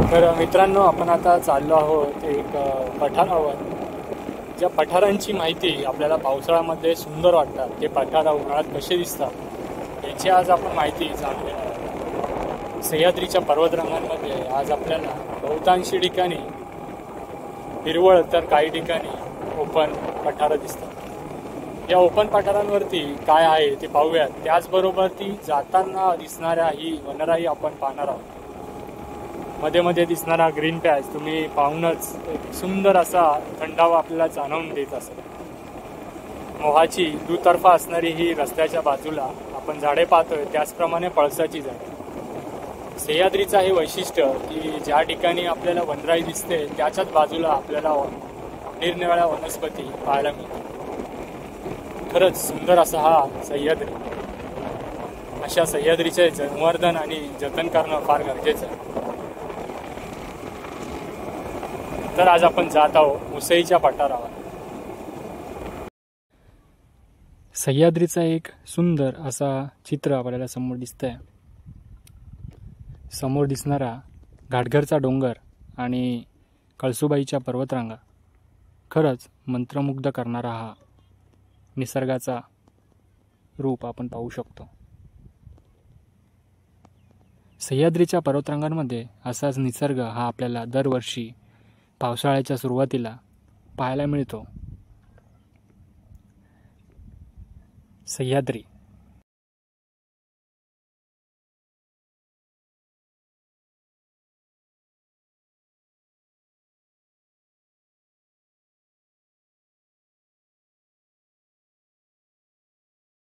तर मित्रांनो, आपण आता चाललो आहोत एक पठारावर. ज्या पठारांची माहिती आपल्याला पावसाळ्यामध्ये सुंदर वाटतात, ते पठार उन्हाळ्यात कसे दिसतात याची आज आपण माहिती जाणून घेणार. सह्याद्रीच्या पर्वतरांगांमध्ये आज आपल्याला बहुतांशी ठिकाणी हिरवळ तर काही ठिकाणी ओपन पठारं दिसतात. या ओपन पठारांवरती काय आहे ते पाहूयात. त्याचबरोबर ती जाताना दिसणाऱ्या ही वनराई आपण पाहणार आहोत. मध्ये मध्ये दिसणारा ग्रीन पॅच तुम्ही पाहूनच एक सुंदर असा थंडावा आपल्याला जाणवून देत असेल. मोहाची दुतर्फा असणारी ही रस्त्याच्या बाजूला आपण झाडे पाहतोय, त्याचप्रमाणे पळसाची झाडे. सह्याद्रीचं हे वैशिष्ट्य की ज्या ठिकाणी आपल्याला वनराई दिसते त्याच्याच बाजूला आपल्याला निरनिराळ्या वनस्पती पाहायला मिळतात. खरंच सुंदर असा हा सह्याद्री. अशा सह्याद्रीचे संवर्धन आणि जतन करणं फार गरजेचं आहे. तर आज आपण जात आहोत मुसईच्या पठारावर. सह्याद्रीचा एक सुंदर असा चित्र आपल्याला समोर दिसतंय. समोर दिसणारा घाटघरचा डोंगर आणि कळसुबाईच्या पर्वतरांगा खरंच मंत्रमुग्ध करणारा हा निसर्गाचा रूप आपण पाहू शकतो. सह्याद्रीच्या पर्वतरांगांमध्ये असाच निसर्ग हा आपल्याला दरवर्षी पावसाळ्याच्या सुरुवातीला पाहायला मिळतो. सह्याद्री